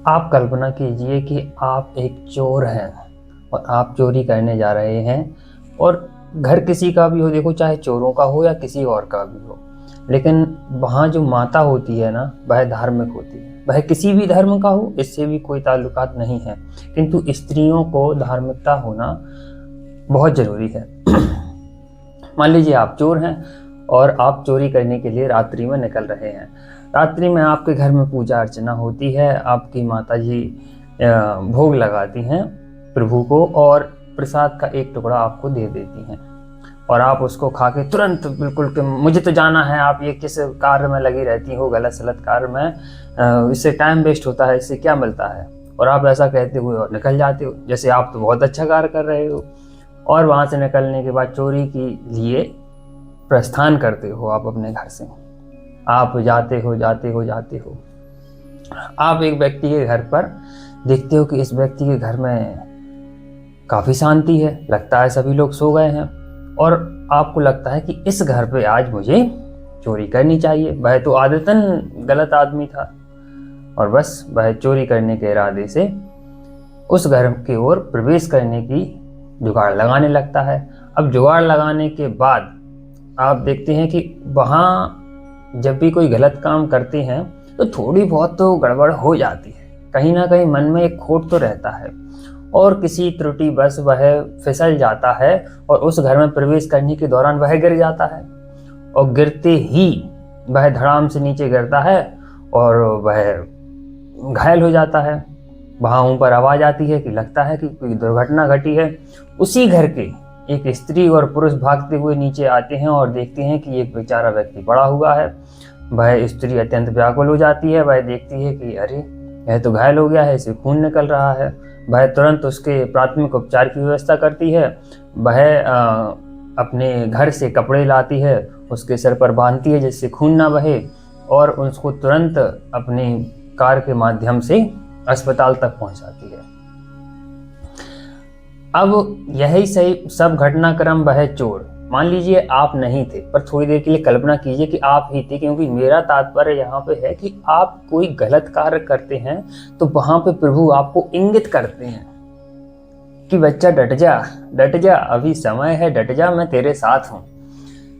आप कल्पना कीजिए कि आप एक चोर हैं और आप चोरी करने जा रहे हैं। और घर किसी का भी हो, देखो चाहे चोरों का हो या किसी और का भी हो, लेकिन वहाँ जो माता होती है ना, वह धार्मिक होती है। वह किसी भी धर्म का हो, इससे भी कोई ताल्लुकात नहीं है, किंतु स्त्रियों को धार्मिकता होना बहुत जरूरी है। मान लीजिए आप चोर हैं और आप चोरी करने के लिए रात्रि में निकल रहे हैं। रात्रि में आपके घर में पूजा अर्चना होती है, आपकी माता जी भोग लगाती हैं प्रभु को और प्रसाद का एक टुकड़ा आपको दे देती हैं। और आप उसको खा के तुरंत बिल्कुल कि मुझे तो जाना है, आप ये किस कार्य में लगी रहती हो, गलत सलत कार्य में, इससे टाइम वेस्ट होता है, इससे क्या मिलता है। और आप ऐसा कहते हुए और निकल जाते हो, जैसे आप तो बहुत अच्छा कार्य कर रहे हो। और वहाँ से निकलने के बाद चोरी के लिए प्रस्थान करते हो आप अपने घर से। आप जाते हो जाते हो जाते हो, आप एक व्यक्ति के घर पर देखते हो कि इस व्यक्ति के घर में काफ़ी शांति है, लगता है सभी लोग सो गए हैं। और आपको लगता है कि इस घर पे आज मुझे चोरी करनी चाहिए। वह तो आदतन गलत आदमी था और बस वह चोरी करने के इरादे से उस घर की ओर प्रवेश करने की जुगाड़ लगाने लगता है। अब जुगाड़ लगाने के बाद आप देखते हैं कि वहाँ जब भी कोई गलत काम करते हैं तो थोड़ी बहुत तो गड़बड़ हो जाती है, कहीं ना कहीं मन में एक खोट तो रहता है। और किसी त्रुटि बस वह फिसल जाता है और उस घर में प्रवेश करने के दौरान वह गिर जाता है। और गिरते ही वह धड़ाम से नीचे गिरता है और वह घायल हो जाता है। वहाँ ऊपर आवाज़ आती है कि लगता है कि कोई दुर्घटना घटी है। उसी घर के एक स्त्री और पुरुष भागते हुए नीचे आते हैं और देखते हैं कि एक बेचारा व्यक्ति पड़ा हुआ है। वह स्त्री अत्यंत व्याकुल हो जाती है। वह देखती है कि अरे यह तो घायल हो गया है, इसे खून निकल रहा है। वह तुरंत उसके प्राथमिक उपचार की व्यवस्था करती है। वह अपने घर से कपड़े लाती है, उसके सर पर बांधती है जिससे खून ना बहे, और उसको तुरंत अपने कार के माध्यम से अस्पताल तक पहुंचाती है। अब यही सही सब घटनाक्रम वह चोर, मान लीजिए आप नहीं थे, पर थोड़ी देर के लिए कल्पना कीजिए कि आप ही थे, क्योंकि मेरा तात्पर्य यहाँ पे है कि आप कोई गलत कार्य करते हैं तो वहां पे प्रभु आपको इंगित करते हैं कि बच्चा डट जा, अभी समय है, डट जा, मैं तेरे साथ हूँ।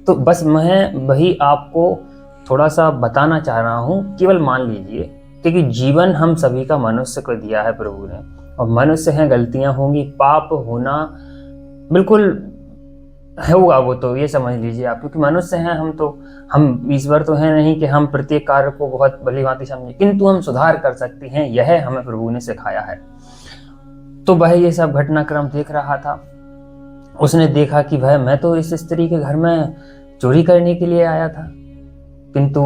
तो बस मैं वही आपको थोड़ा सा बताना चाह रहा हूँ। केवल मान लीजिए, क्योंकि जीवन हम सभी का मनुष्य को दिया है प्रभु ने, और मनुष्य हैं, गलतियां होंगी, पाप होना बिल्कुल होगा, वो तो ये समझ लीजिए आप, क्योंकि मनुष्य हैं हम ईश्वर तो हैं नहीं कि हम प्रत्येक कार्य को बहुत भली भांति समझे, किंतु हम सुधार कर सकते हैं, यह हमें प्रभु ने सिखाया है। तो वह ये सब घटनाक्रम देख रहा था। उसने देखा कि भाई मैं तो इस स्त्री के घर में चोरी करने के लिए आया था, किंतु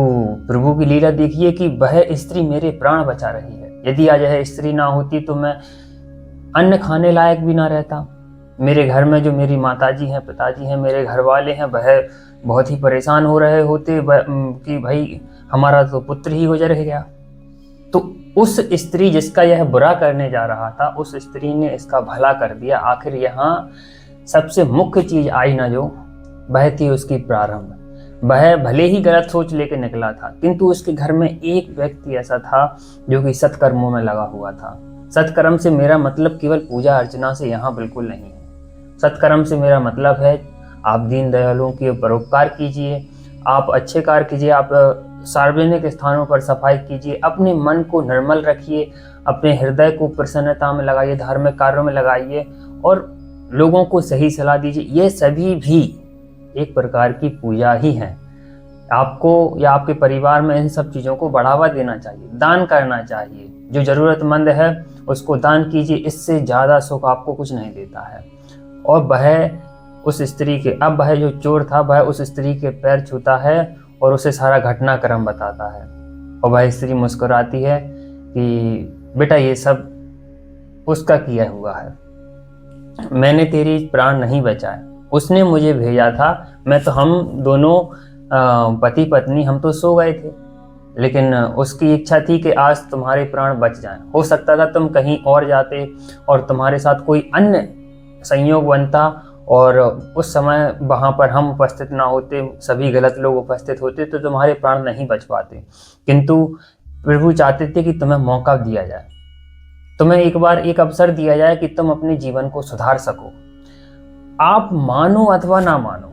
प्रभु की लीला देखिए कि वह स्त्री मेरे प्राण बचा रही है। यदि आज यह स्त्री ना होती तो मैं अन्न खाने लायक भी ना रहता। मेरे घर में जो मेरी माताजी हैं, पिताजी हैं, मेरे घर वाले हैं, वह बहुत ही परेशान हो रहे होते कि भाई हमारा तो पुत्र ही गुजर गया। तो उस स्त्री जिसका यह बुरा करने जा रहा था, उस स्त्री ने इसका भला कर दिया। आखिर यहाँ सबसे मुख्य चीज आई ना जो, वह थी उसकी प्रारंभ। वह भले ही गलत सोच लेके निकला था, किंतु उसके घर में एक व्यक्ति ऐसा था जो कि सत्कर्मों में लगा हुआ था। सत्कर्म से मेरा मतलब केवल पूजा अर्चना से यहाँ बिल्कुल नहीं है। सत्कर्म से मेरा मतलब है आप दीन दयालुओं की परोपकार कीजिए, आप अच्छे कार्य कीजिए, आप सार्वजनिक स्थानों पर सफाई कीजिए, अपने मन को निर्मल रखिए, अपने हृदय को प्रसन्नता में लगाइए, धार्मिक कार्यों में लगाइए और लोगों को सही सलाह दीजिए। ये सभी भी एक प्रकार की पूजा ही है। आपको या आपके परिवार में इन सब चीज़ों को बढ़ावा देना चाहिए, दान करना चाहिए। जो ज़रूरतमंद है उसको दान कीजिए, इससे ज़्यादा सुख आपको कुछ नहीं देता है। और वह उस स्त्री के, अब वह जो चोर था वह उस स्त्री के पैर छूता है और उसे सारा घटनाक्रम बताता है। और वह स्त्री मुस्कुराती है कि बेटा ये सब उसका किया हुआ है, मैंने तेरी प्राण नहीं बचाए, उसने मुझे भेजा था। मैं तो, हम दोनों पति पत्नी हम तो सो गए थे, लेकिन उसकी इच्छा थी कि आज तुम्हारे प्राण बच जाएं। हो सकता था तुम कहीं और जाते और तुम्हारे साथ कोई अन्य संयोग बनता और उस समय वहाँ पर हम उपस्थित ना होते, सभी गलत लोग उपस्थित होते तो तुम्हारे प्राण नहीं बच पाते। किंतु प्रभु चाहते थे कि तुम्हें मौका दिया जाए। तुम्हें एक बार एक अवसर दिया जाए कि तुम अपने जीवन को सुधार सको। आप मानो अथवा ना मानो,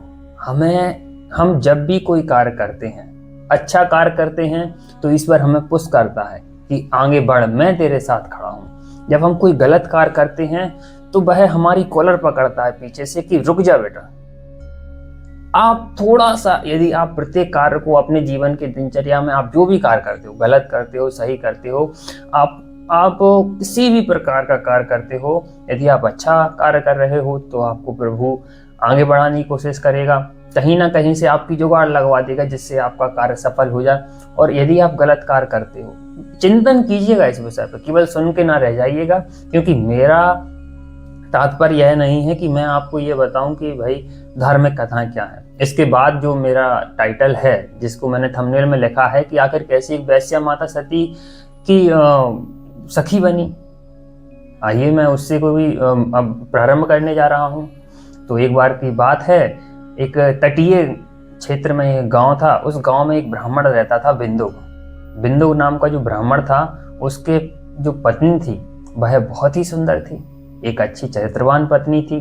हम जब भी कोई कार्य करते हैं, अच्छा कार्य करते हैं, तो ईश्वर हमें पुश करता है कि आगे बढ़, मैं तेरे साथ खड़ा हूँ। जब हम कोई गलत कार्य करते हैं तो वह हमारी कॉलर पकड़ता है पीछे से कि रुक जा बेटा। आप थोड़ा सा, यदि आप प्रत्येक कार्य को अपने जीवन के दिनचर्या में, आप जो भी कार्य करते हो, गलत करते हो, सही करते हो, आप किसी भी प्रकार का कार्य करते हो, यदि आप अच्छा कार्य कर रहे हो तो आपको प्रभु आगे बढ़ाने की कोशिश करेगा, कहीं ना कहीं से आपकी जुगाड़ लगवा देगा जिससे आपका कार्य सफल हो जाए। और यदि आप गलत कार्य करते हो, चिंतन कीजिएगा इस विषय पर, केवल सुन के ना रह जाइएगा, क्योंकि मेरा तात्पर्य यह नहीं है कि मैं आपको ये बताऊं कि भाई धार्मिक कथाएं क्या है। इसके बाद जो मेरा टाइटल है, जिसको मैंने थंबनेल में लिखा है कि आखिर कैसे एक वेश्या माता सती की सखी बनी, आइए मैं उससे कोई अब प्रारंभ करने जा रहा हूँ। तो एक बार की बात है, एक तटीय क्षेत्र में एक गांव था। उस गांव में एक ब्राह्मण रहता था, बिंदु नाम का जो ब्राह्मण था, उसके जो पत्नी थी वह बहुत ही सुंदर थी, एक अच्छी चरित्रवान पत्नी थी।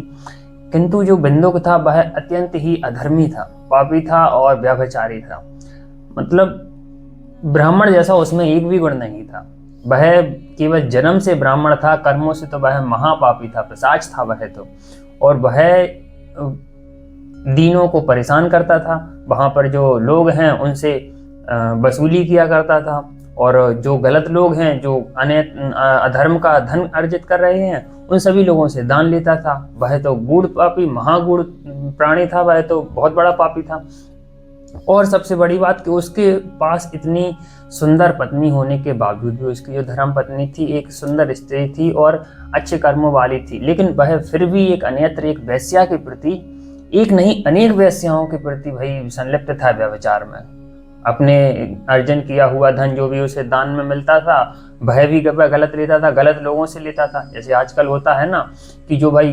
किंतु जो बिंदु था वह अत्यंत ही अधर्मी था, पापी था और व्यभिचारी था। मतलब ब्राह्मण जैसा उसमें एक भी गुण नहीं था। वह केवल जन्म से ब्राह्मण था, कर्मों से तो वह महापापी था, पिशाच था वह तो। और वह दीनों को परेशान करता था, वहां पर जो लोग हैं उनसे वसूली किया करता था, और जो गलत लोग हैं, जो अधर्म का धन अर्जित कर रहे हैं, उन सभी लोगों से दान लेता था। वह तो गूढ़ पापी, महागूढ़ प्राणी था, वह तो बहुत बड़ा पापी था। और सबसे बड़ी बात कि उसके पास इतनी सुंदर पत्नी होने के बावजूद भी, उसकी जो धर्म पत्नी थी एक सुंदर स्त्री थी और अच्छे कर्मों वाली थी, लेकिन वह फिर भी एक अन्यत्र एक वेश्या के प्रति, एक नहीं अनेक वेश्याओं के प्रति भाई संलिप्त था व्यभिचार में। अपने अर्जन किया हुआ धन जो भी उसे दान में मिलता था, वह भी गलत लेता था, गलत लोगों से लेता था। जैसे आजकल होता है ना कि जो भाई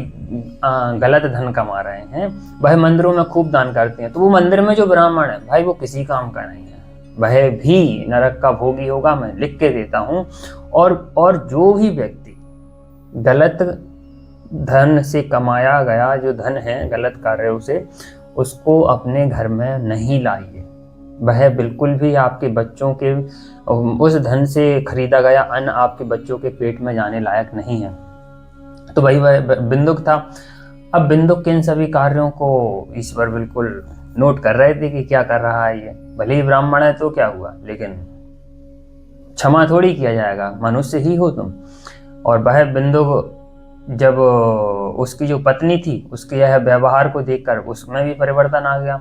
गलत धन कमा रहे हैं वह मंदिरों में खूब दान करते हैं, तो वो मंदिर में जो ब्राह्मण है भाई वो किसी काम का नहीं है, वह भी नरक का भोगी होगा, मैं लिख के देता हूँ। और जो भी व्यक्ति गलत धन से कमाया गया जो धन है गलत कार्यों से, उसको अपने घर में नहीं लाइए। वह बिल्कुल भी आपके बच्चों के, उस धन से खरीदा गया अन्न आपके बच्चों के पेट में जाने लायक नहीं है। तो भाई वह बिंदुक था। अब बिंदुक के इन सभी कार्यों को ईश्वर बिल्कुल नोट कर रहे थे कि क्या कर रहा है ये। भले ही ब्राह्मण है तो क्या हुआ, लेकिन क्षमा थोड़ी किया जाएगा, मनुष्य ही हो तुम। और वह बिंदुक जब उसकी जो पत्नी थी उसके यह व्यवहार को देखकर उसमें भी परिवर्तन आ गया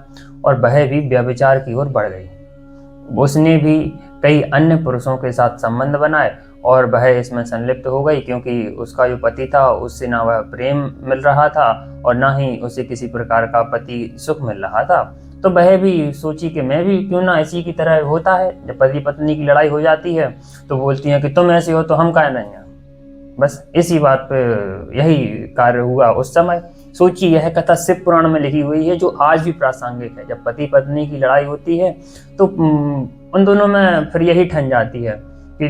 और वह भी व्यभिचार की ओर बढ़ गई। उसने भी कई अन्य पुरुषों के साथ संबंध बनाए और वह इसमें संलिप्त हो गई, क्योंकि उसका जो पति था उससे ना वह प्रेम मिल रहा था और ना ही उसे किसी प्रकार का पति सुख मिल रहा था। तो वह भी सोची कि मैं भी क्यों ना इसी की तरह होता है। जब पति पत्नी की लड़ाई हो जाती है तो बोलती है कि तुम ऐसे हो तो हम काहे नहीं हैं। बस इसी बात पे यही कार्य हुआ उस समय। सोचिए, यह कथा शिव पुराण में लिखी हुई है जो आज भी प्रासंगिक है। जब पति पत्नी की लड़ाई होती है तो उन दोनों में फिर यही ठन जाती है कि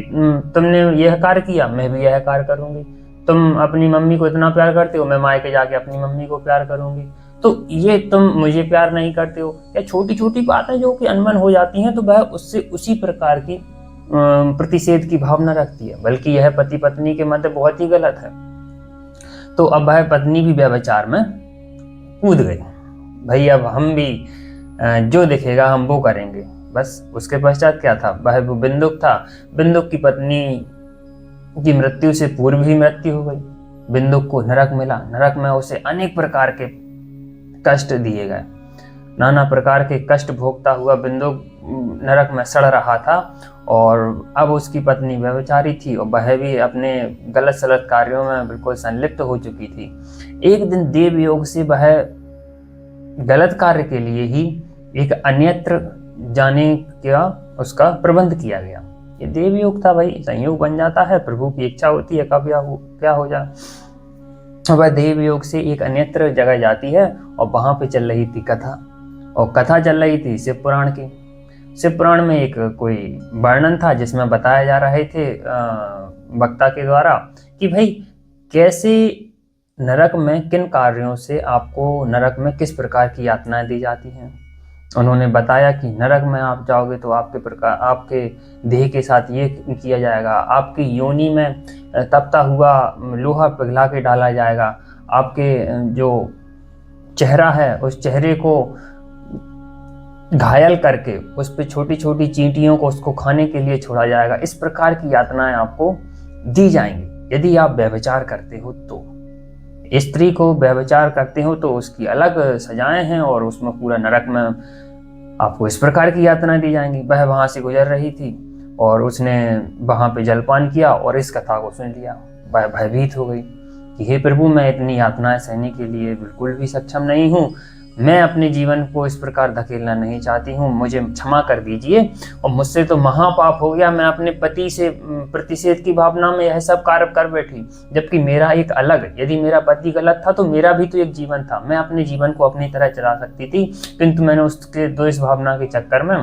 तुमने यह कार्य किया, मैं भी यह कार्य करूंगी। तुम अपनी मम्मी को इतना प्यार करते हो, मैं मायके जाके अपनी मम्मी को प्यार करूंगी। तो ये तुम मुझे प्यार नहीं करते हो, या छोटी छोटी बातें जो कि अनबन हो जाती हैं, तो वह उससे उसी प्रकार की प्रतिषेध की भावना रखती है। बल्कि यह पति पत्नी के मध्य बहुत ही गलत है। तो अब वह पत्नी भी व्यभिचार में कूद गई। भाई अब हम भी जो दिखेगा हम वो करेंगे। बस उसके पश्चात क्या था, वह वो बिंदुक था। बिंदुक की पत्नी की मृत्यु से पूर्व ही मृत्यु हो गई। बिंदुक को नरक मिला। नरक में उसे अनेक प्रकार के कष्ट दिए गए। नाना प्रकार के कष्ट भोगता हुआ बिंदुक नरक में सड़ रहा था और अब उसकी पत्नी व्यभिचारी थी और वह भी अपने गलत सलत कार्यों में बिल्कुल संलिप्त हो चुकी थी। एक दिन देव योग से वह गलत कार्य के लिए ही एक अन्यत्र जाने का उसका प्रबंध किया गया। ये देव योग था भाई, संयोग बन जाता है, प्रभु की इच्छा होती है कब क्या हो जाए। वह देव योग से एक अन्यत्र जगह जाती है और वहां पे चल रही थी कथा, और कथा चल रही थी शिव पुराण की। शिव पुराण में एक कोई वर्णन था जिसमें बताया जा रहे थे वक्ता के द्वारा कि भाई कैसे नरक में किन कार्यों से आपको नरक में किस प्रकार की यातनाएं दी जाती हैं। उन्होंने बताया कि नरक में आप जाओगे तो आपके देह के साथ ये किया जाएगा, आपकी योनि में तपता हुआ लोहा पिघला के डाला जाएगा, आपके जो चेहरा है उस चेहरे को घायल करके उस पर छोटी छोटी चींटियों को उसको खाने के लिए छोड़ा जाएगा। इस प्रकार की यातनाएं आपको दी जाएंगी यदि आप व्यभिचार करते हो। तो स्त्री को व्यभिचार करते हो तो उसकी अलग सजाएं हैं और उसमें पूरा नरक में आपको इस प्रकार की यातनाएं दी जाएंगी। वह वहां से गुजर रही थी और उसने वहां पे जलपान किया और इस कथा को सुन लिया। वह भयभीत हो गई कि हे प्रभु, मैं इतनी यातनाएं सहने के लिए बिल्कुल भी सक्षम नहीं हूँ, मैं अपने जीवन को इस प्रकार धकेलना नहीं चाहती हूँ, मुझे क्षमा कर दीजिए। और मुझसे तो महापाप हो गया, मैं अपने पति से प्रतिषेध की भावना में यह सब कार्य कर बैठी, जबकि मेरा एक अलग, यदि मेरा पति गलत था तो मेरा भी तो एक जीवन था, मैं अपने जीवन को अपनी तरह चला सकती थी, किंतु मैंने उसके द्वेष भावना के चक्कर में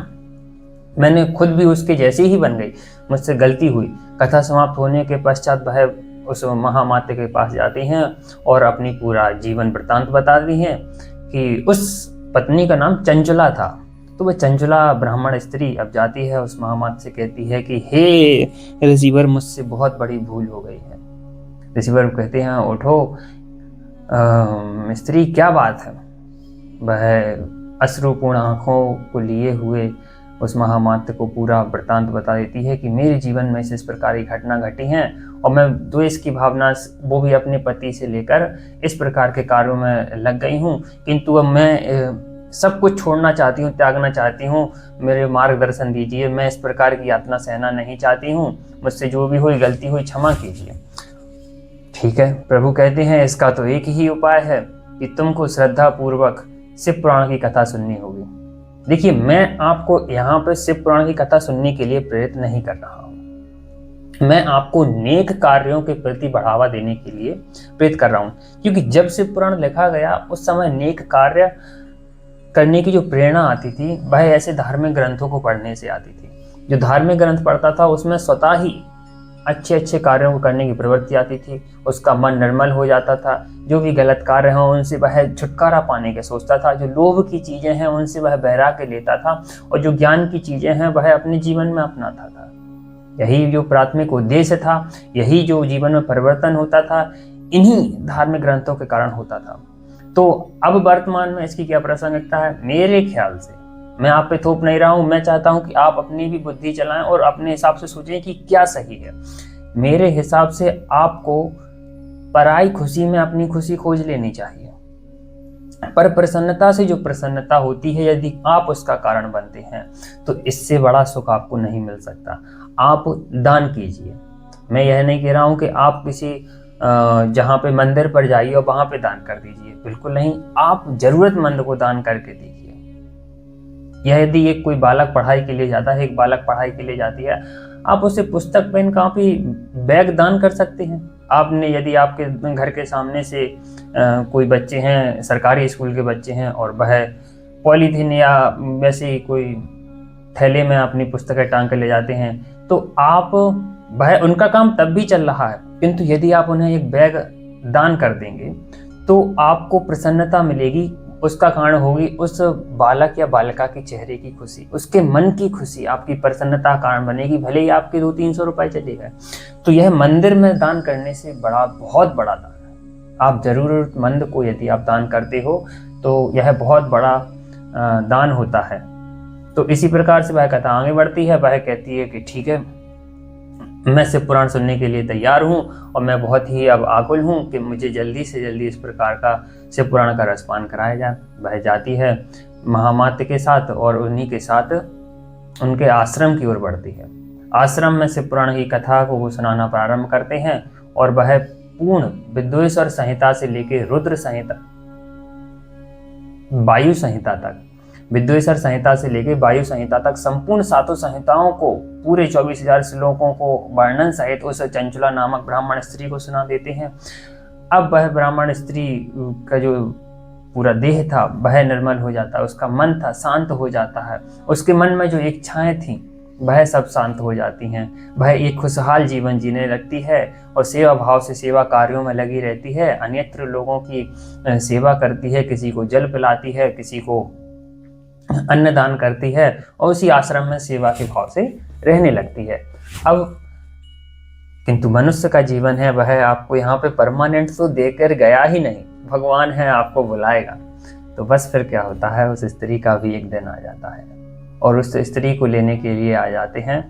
मैंने खुद भी उसके जैसी ही बन गई, मुझसे गलती हुई। कथा समाप्त होने के पश्चात वह उस महामाते के पास जाती हैं और अपनी पूरा जीवन वृत्तांत बताती हैं कि उस पत्नी का नाम चंचला था। तो वह चंचला ब्राह्मण स्त्री अब जाती है उस महामाते से कहती है कि हे रिसीवर, मुझसे बहुत बड़ी भूल हो गई है। रिसीवर कहते हैं उठो स्त्री, क्या बात है। वह अश्रुपूर्ण आंखों को लिए हुए उस महामाते को पूरा वृत्तांत बता देती है कि मेरे जीवन में इस प्रकार की घटना घटी हैं और मैं द्वेष की भावना वो भी अपने पति से लेकर इस प्रकार के कार्यों में लग गई हूँ, किंतु अब मैं सब कुछ छोड़ना चाहती हूँ, त्यागना चाहती हूँ, मेरे मार्गदर्शन दीजिए, मैं इस प्रकार की यातना सहना नहीं चाहती हूँ, मुझसे जो भी हुई गलती हुई क्षमा कीजिए। ठीक है, प्रभु कहते हैं इसका तो एक ही उपाय है कि तुमको श्रद्धा पूर्वक शिव पुराण की कथा सुननी होगी। देखिए, मैं आपको यहाँ पे शिव पुराण की कथा सुनने के लिए प्रेरित नहीं कर रहा हूँ, मैं आपको नेक कार्यों के प्रति बढ़ावा देने के लिए प्रेरित कर रहा हूँ, क्योंकि जब शिव पुराण लिखा गया उस समय नेक कार्य करने की जो प्रेरणा आती थी वह ऐसे धार्मिक ग्रंथों को पढ़ने से आती थी। जो धार्मिक ग्रंथ पढ़ता था उसमें स्वतः ही अच्छे अच्छे कार्यों को करने की प्रवृत्ति आती थी, उसका मन निर्मल हो जाता था, जो भी गलत कार्य हैं उनसे वह छुटकारा पाने के सोचता था, जो लोभ की चीजें हैं उनसे वह वैराग्य लेता था और जो ज्ञान की चीजें हैं वह अपने जीवन में अपनाता था। यही जो प्राथमिक उद्देश्य था, यही जो जीवन में परिवर्तन होता था, इन्हीं धार्मिक ग्रंथों के कारण होता था। तो अब वर्तमान में इसकी क्या प्रासंगिकता है? मेरे ख्याल से, मैं आप पे थोप नहीं रहा हूं, मैं चाहता हूं कि आप अपनी भी बुद्धि चलाएं और अपने हिसाब से सोचें कि क्या सही है। मेरे हिसाब से आपको पराई खुशी में अपनी खुशी खोज लेनी चाहिए, पर प्रसन्नता से जो प्रसन्नता होती है यदि आप उसका कारण बनते हैं तो इससे बड़ा सुख आपको नहीं मिल सकता। आप दान कीजिए, मैं यह नहीं कह रहा हूं कि आप किसी जहाँ पे मंदिर पर जाइए और वहां पे दान कर दीजिए, बिल्कुल नहीं, आप जरूरतमंद को दान करके दीजिए। यह यदि एक कोई बालक पढ़ाई के लिए जाता है, एक बालक पढ़ाई के लिए जाती है, आप उसे पुस्तक, पेन, कॉपी, बैग दान कर सकते हैं। आपने यदि आपके घर के सामने से कोई बच्चे हैं, सरकारी स्कूल के बच्चे हैं और वह पॉलीथीन या वैसे कोई थैले में अपनी पुस्तकें टांग कर ले जाते हैं, तो आप वह उनका काम तब भी चल रहा है, किंतु यदि आप उन्हें एक बैग दान कर देंगे तो आपको प्रसन्नता मिलेगी। उसका कारण होगी उस बालक या बालिका के चेहरे की खुशी, उसके मन की खुशी आपकी प्रसन्नता कारण बनेगी, भले ही आपके 200-300 रुपए चले गए। तो यह मंदिर में दान करने से बहुत बड़ा दान है। आप जरूरतमंद को यदि आप दान करते हो तो यह बहुत बड़ा दान होता है। तो इसी प्रकार से वह कथा आगे बढ़ती है। वह कहती है कि ठीक है, मैं शिव पुराण सुनने के लिए तैयार हूँ और मैं बहुत ही अब आकुल हूँ कि मुझे जल्दी से जल्दी इस प्रकार का शिव पुराण का रसपान कराया जाए। वह जाती है महामाते के साथ और उन्हीं के साथ उनके आश्रम की ओर बढ़ती है। आश्रम में शिव पुराण की कथा को वो सुनाना प्रारंभ करते हैं और वह पूर्ण विद्वेश्वर संहिता से लेकर रुद्र संहिता, वायु संहिता तक, विद्वेश्वर संहिता से लेकर वायु संहिता तक संपूर्ण 7 संहिताओं को, पूरे 24,000 श्लोकों को वर्णन सहित उस चंचला नामक ब्राह्मण स्त्री को सुना देते हैं। अब वह ब्राह्मण स्त्री का जो पूरा देह था वह निर्मल हो जाता है, उसका मन था शांत हो जाता है, उसके मन में जो इच्छाएं थी वह सब शांत हो जाती हैं। वह एक खुशहाल जीवन जीने लगती है और सेवा भाव से सेवा कार्यों में लगी रहती है। अन्यत्र लोगों की सेवा करती है, किसी को जल पिलाती है, किसी को अन्नदान करती है और उसी आश्रम में सेवा के भाव से रहने लगती है। अब किंतु मनुष्य का जीवन है, वह आपको यहाँ पे परमानेंट तो देकर गया ही नहीं, भगवान है आपको बुलाएगा। तो बस फिर क्या होता है, उस स्त्री का भी एक दिन आ जाता है और उस स्त्री को लेने के लिए आ जाते हैं।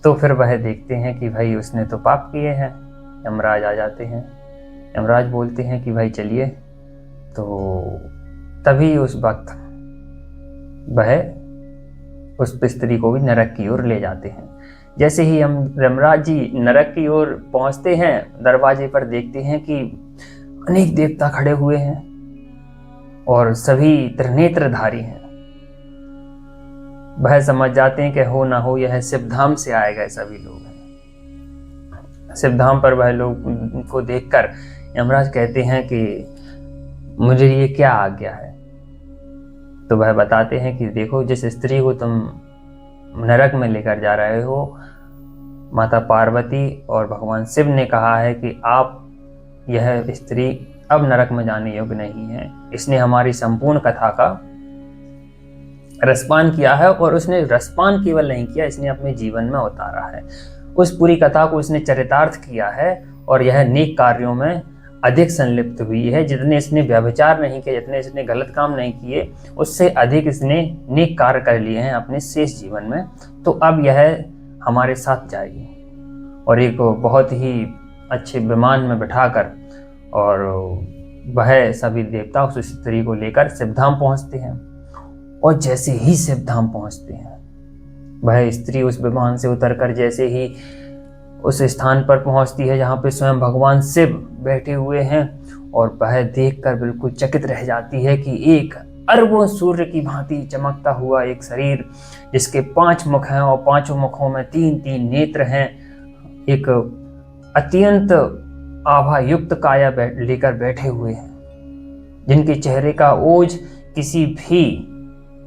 तो फिर वह देखते हैं कि भाई उसने तो पाप किए हैं। यमराज आ जाते हैं। यमराज बोलते हैं कि भाई चलिए। तो तभी उस वक्त वह उस स्त्री को भी नरक की ओर ले जाते हैं। जैसे ही हम यमराज जी नरक की ओर पहुंचते हैं, दरवाजे पर देखते हैं कि अनेक देवता खड़े हुए हैं और सभी त्रिनेत्रधारी हैं। वह समझ जाते हैं कि हो ना हो यह शिवधाम से आए गए सभी लोग हैं। शिवधाम पर वह लोग को देखकर यमराज कहते हैं कि मुझे ये क्या आज्ञा है। तो वह बताते हैं कि देखो, जिस स्त्री को तुम नरक में लेकर जा रहे हो, माता पार्वती और भगवान शिव ने कहा है कि आप यह स्त्री अब नरक में जाने योग्य नहीं है। इसने हमारी संपूर्ण कथा का रसपान किया है और उसने रसपान केवल नहीं किया, इसने अपने जीवन में उतारा है। उस पूरी कथा को इसने चरितार्थ किया है और यह नेक कार्यों में अधिक संलिप्त हुई है। जितने इसने व्यभिचार नहीं किए, जितने इसने गलत काम नहीं किए, उससे अधिक इसने नेक कार्य कर लिए हैं अपने शेष जीवन में। तो अब यह हमारे साथ जाएगी और एक बहुत ही अच्छे विमान में बिठाकर, और वह सभी देवता उस स्त्री को लेकर शिवधाम पहुंचते हैं। और जैसे ही शिवधाम पहुंचते हैं, वह स्त्री उस विमान से उतरकर जैसे ही उस स्थान पर पहुंचती है जहाँ पे स्वयं भगवान शिव बैठे हुए हैं, और वह देखकर बिल्कुल चकित रह जाती है कि एक अरबों सूर्य की भांति चमकता हुआ एक शरीर, जिसके 5 मुख हैं और 5 मुखों में 3-3 नेत्र हैं, एक अत्यंत आभा युक्त काया लेकर बैठे हुए हैं, जिनके चेहरे का ओज किसी भी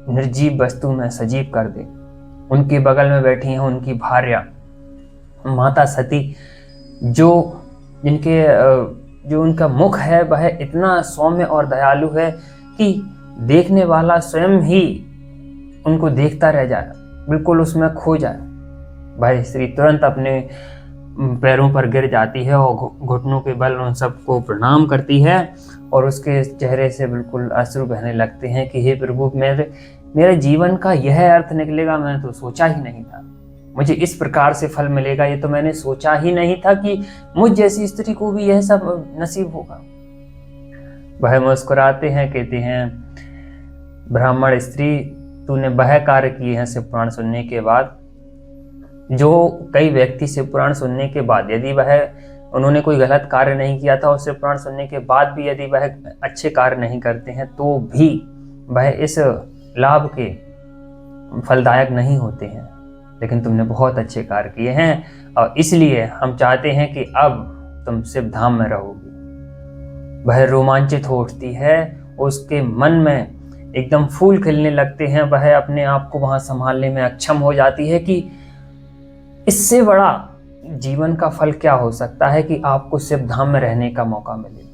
निर्जीव वस्तु में सजीव कर दे। उनके बगल में बैठी हैं उनकी भार्या माता सती, जो उनका मुख है वह इतना सौम्य और दयालु है कि देखने वाला स्वयं ही उनको देखता रह जाए, बिल्कुल उसमें खो जाए। वह स्त्री तुरंत अपने पैरों पर गिर जाती है और घुटनों के बल उन सबको प्रणाम करती है और उसके चेहरे से बिल्कुल अश्रु बहने लगते हैं कि हे प्रभु, मेरे जीवन का यह अर्थ निकलेगा, मैंने तो सोचा ही नहीं था। मुझे इस प्रकार से फल मिलेगा, ये तो मैंने सोचा ही नहीं था कि मुझ जैसी स्त्री को भी यह सब नसीब होगा। वह मुस्कुराते हैं, कहते हैं, ब्राह्मण स्त्री, तूने वह कार्य किए हैं शिव पुराण सुनने के बाद जो कई व्यक्ति शिव पुराण सुनने के बाद, यदि उन्होंने कोई गलत कार्य नहीं किया था और शिव पुराण सुनने के बाद भी यदि वह अच्छे कार्य नहीं करते हैं तो भी वह इस लाभ के फलदायक नहीं होते हैं। लेकिन तुमने बहुत अच्छे कार्य किए हैं और इसलिए हम चाहते हैं कि अब तुम शिव धाम में रहोगी। वह रोमांचित हो उठती है, उसके मन में एकदम फूल खिलने लगते हैं। वह अपने आप को वहां संभालने में अक्षम हो जाती है कि इससे बड़ा जीवन का फल क्या हो सकता है कि आपको शिव धाम में रहने का मौका मिले।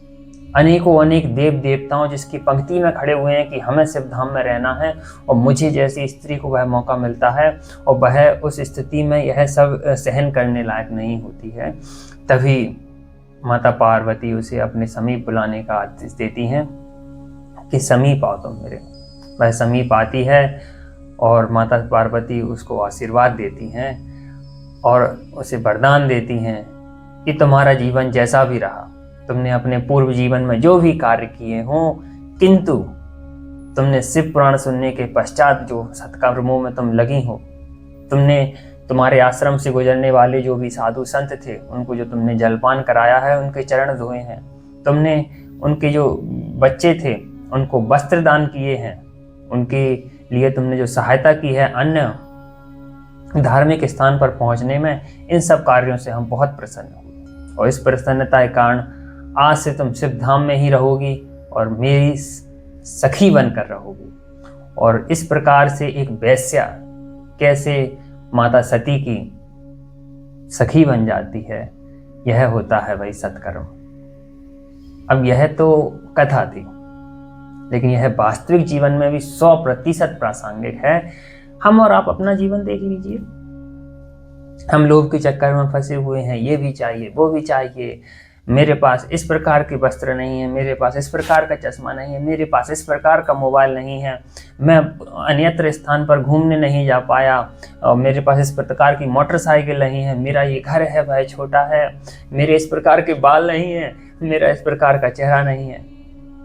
अनेक देव देवताओं जिसकी पंक्ति में खड़े हुए हैं कि हमें शिव धाम में रहना है, और मुझे जैसी स्त्री को वह मौका मिलता है और वह उस स्थिति में यह सब सहन करने लायक नहीं होती है। तभी माता पार्वती उसे अपने समीप बुलाने का आदेश देती हैं कि समीप आओ तुम मेरे। वह समीप आती है और माता पार्वती उसको आशीर्वाद देती हैं और उसे वरदान देती हैं कि तुम्हारा जीवन जैसा भी रहा, तुमने अपने पूर्व जीवन में जो भी कार्य किए हों, किंतु तुमने शिव पुराण सुनने के पश्चात जो सत्कर्मों में तुम लगी हो, तुम्हारे आश्रम से गुजरने वाले जो भी साधु संत थे उनको जो तुमने जलपान कराया है, उनके चरण धोए हैं, तुमने उनके जो बच्चे थे उनको वस्त्र दान किए हैं, उनके लिए तुमने जो सहायता की है अन्य धार्मिक स्थान पर पहुंचने में, इन सब कार्यों से हम बहुत प्रसन्न हुए और इस प्रसन्नता के कारण आज से तुम शिव धाम में ही रहोगी और मेरी सखी बनकर रहोगी। और इस प्रकार से एक वेश्या कैसे माता सती की सखी बन जाती है, यह होता है वही सत्कर्म। अब यह तो कथा थी, लेकिन यह वास्तविक जीवन में भी 100% प्रासंगिक है। हम और आप अपना जीवन देख लीजिए, हम लोभ के चक्कर में फंसे हुए हैं, ये भी चाहिए वो भी चाहिए, मेरे पास इस प्रकार के वस्त्र नहीं है, मेरे पास इस प्रकार का चश्मा नहीं है, मेरे पास इस प्रकार का मोबाइल नहीं है, मैं अन्यत्र स्थान पर घूमने नहीं जा पाया, और मेरे पास इस प्रकार की मोटरसाइकिल नहीं है, मेरा ये घर है वह छोटा है, मेरे इस प्रकार के बाल नहीं है, मेरा इस प्रकार का चेहरा नहीं है।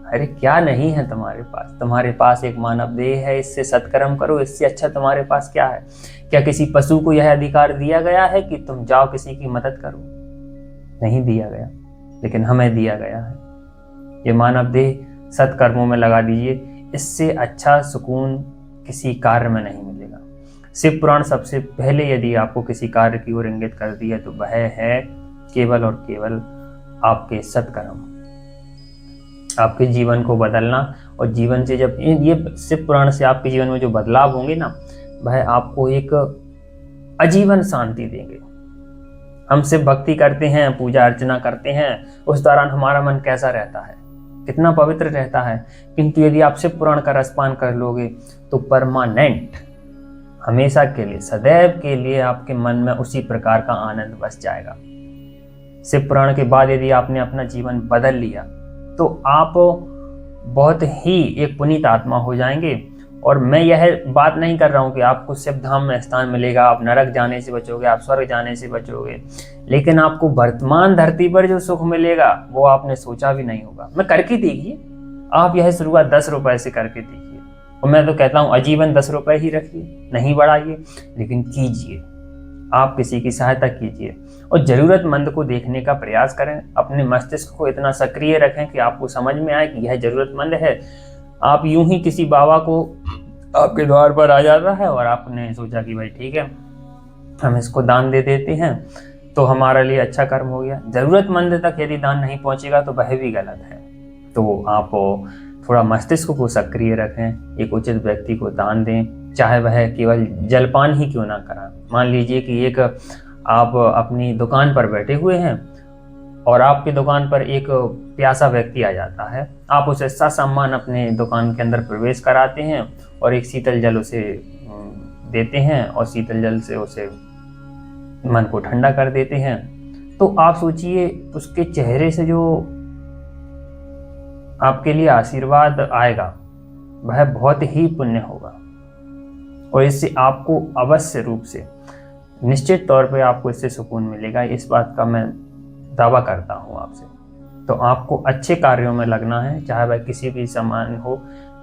अरे क्या नहीं है तुम्हारे पास? तुम्हारे पास एक मानव देह है, इससे सत्कर्म करो, इससे अच्छा तुम्हारे पास क्या है? क्या किसी पशु को यह अधिकार दिया गया है कि तुम जाओ किसी की मदद करो? नहीं दिया गया, लेकिन हमें दिया गया है। ये मानव देह सत्कर्मों में लगा दीजिए, इससे अच्छा सुकून किसी कार्य में नहीं मिलेगा। शिव पुराण सबसे पहले यदि आपको किसी कार्य की ओर इंगित करती है तो वह है केवल और केवल आपके सत्कर्म, आपके जीवन को बदलना। और जीवन से जब ये शिव पुराण से आपके जीवन में जो बदलाव होंगे ना, वह आपको एक आजीवन शांति देंगे। हम सिर्फ भक्ति करते हैं, पूजा अर्चना करते हैं, उस दौरान हमारा मन कैसा रहता है, कितना पवित्र रहता है, किंतु यदि आप शिव पुराण का रसपान कर लोगे तो परमानेंट, हमेशा के लिए, सदैव के लिए आपके मन में उसी प्रकार का आनंद बस जाएगा। शिव पुराण के बाद यदि आपने अपना जीवन बदल लिया तो आप बहुत ही एक पुनीत आत्मा हो जाएंगे। और मैं यह बात नहीं कर रहा हूँ कि आपको शिव धाम में स्थान मिलेगा, आप नरक जाने से बचोगे, आप स्वर्ग जाने से बचोगे, लेकिन आपको वर्तमान धरती पर जो सुख मिलेगा वो आपने सोचा भी नहीं होगा। मैं करके देखिए, आप यह शुरुआत 10 रुपए से करके देखिए, और मैं तो कहता हूँ आजीवन 10 रुपए ही रखिए, नहीं बढ़ाइए, लेकिन कीजिए, आप किसी की सहायता कीजिए और जरूरतमंद को देखने का प्रयास करें। अपने मस्तिष्क को इतना सक्रिय रखें कि आपको समझ में आए कि यह जरूरतमंद है। आप यूं ही किसी बाबा को आपके द्वार पर आ जाता है और आपने सोचा कि भाई ठीक है हम इसको दान दे देते हैं तो हमारे लिए अच्छा कर्म हो गया। जरूरतमंद तक यदि दान नहीं पहुंचेगा तो वह भी गलत है। तो आप थोड़ा मस्तिष्क को सक्रिय रखें, एक उचित व्यक्ति को दान दें, चाहे वह केवल जलपान ही क्यों ना करा। मान लीजिए कि एक आप अपनी दुकान पर बैठे हुए हैं और आपकी दुकान पर एक प्यासा व्यक्ति आ जाता है, आप उसे ससम्मान अपने दुकान के अंदर प्रवेश कराते हैं और एक शीतल जल उसे देते हैं और शीतल जल से उसे मन को ठंडा कर देते हैं। तो आप सोचिए उसके चेहरे से जो आपके लिए आशीर्वाद आएगा वह बहुत ही पुण्य होगा और इससे आपको अवश्य रूप से निश्चित तौर पे आपको इससे सुकून मिलेगा। इस बात का मैं दावा करता हूँ आपसे। तो आपको अच्छे कार्यों में लगना है, चाहे वह किसी भी समान हो,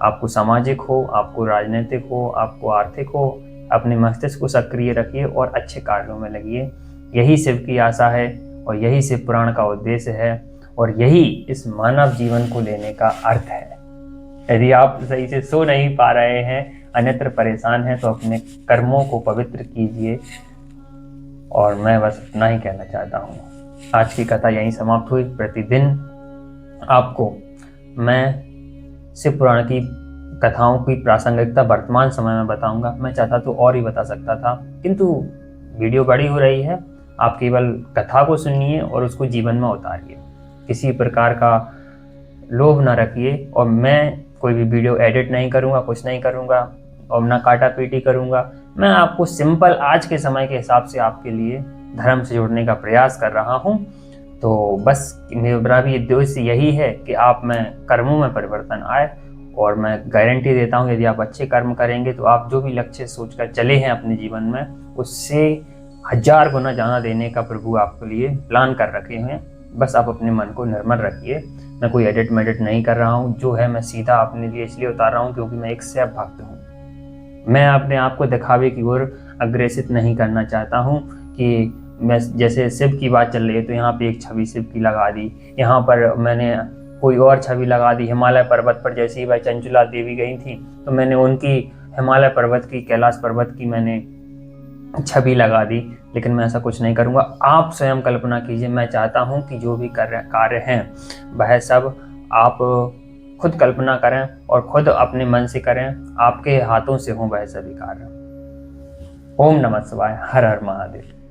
आपको सामाजिक हो, आपको राजनीतिक हो, आपको आर्थिक हो। अपने मस्तिष्क को सक्रिय रखिए और अच्छे कार्यों में लगिए। यही शिव की आशा है और यही शिव पुराण का उद्देश्य है और यही इस मानव जीवन को लेने का अर्थ है। यदि आप सही से सो नहीं पा रहे हैं, अन्यत्र परेशान हैं, तो अपने कर्मों को पवित्र कीजिए। और मैं बस इतना ही कहना चाहता हूँ। आज की कथा यहीं समाप्त हुई। प्रतिदिन आपको मैं शिव पुराण की कथाओं की प्रासंगिकता वर्तमान समय में बताऊंगा। मैं चाहता तो और ही बता सकता था, किंतु वीडियो बड़ी हो रही है। आप केवल कथा को सुनिए और उसको जीवन में उतारिए। किसी प्रकार का लोभ ना रखिए। और मैं कोई भी वीडियो एडिट नहीं करूंगा, कुछ नहीं करूंगा और ना काटा पीटी करूंगा। मैं आपको सिंपल आज के समय के हिसाब से आपके लिए धर्म से जोड़ने का प्रयास कर रहा हूं। तो बस मेरा भी उद्देश्य यही है कि आप में कर्मों में परिवर्तन आए। और मैं गारंटी देता हूं यदि आप अच्छे कर्म करेंगे तो आप जो भी लक्ष्य सोचकर चले हैं अपने जीवन में, उससे 1000 गुना ज़्यादा देने का प्रभु आपके लिए प्लान कर रखे हैं। बस आप अपने मन को निर्मल रखिए। मैं कोई एडिट मेडिट नहीं कर रहा हूँ, जो है मैं सीधा अपने लिए इसलिए उतार रहा हूँ क्योंकि मैं एक शिव भक्त हूँ। मैं अपने आप को दिखावे की ओर अग्रेसित नहीं करना चाहता हूँ कि मैं जैसे शिव की बात चल रही है तो यहाँ पे एक छवि शिव की लगा दी, यहाँ पर मैंने कोई और छवि लगा दी। हिमालय पर्वत पर जैसे ही भाई चंचला देवी गई थी तो मैंने उनकी हिमालय पर्वत की, कैलाश पर्वत की मैंने छवि लगा दी। लेकिन मैं ऐसा कुछ नहीं करूँगा। आप स्वयं कल्पना कीजिए। मैं चाहता हूँ कि जो भी कार्य हैं वह सब आप खुद कल्पना करें और खुद अपने मन से करें, आपके हाथों से हों वह सभी कार्य। ओम नमः शिवाय। हर हर महादेव।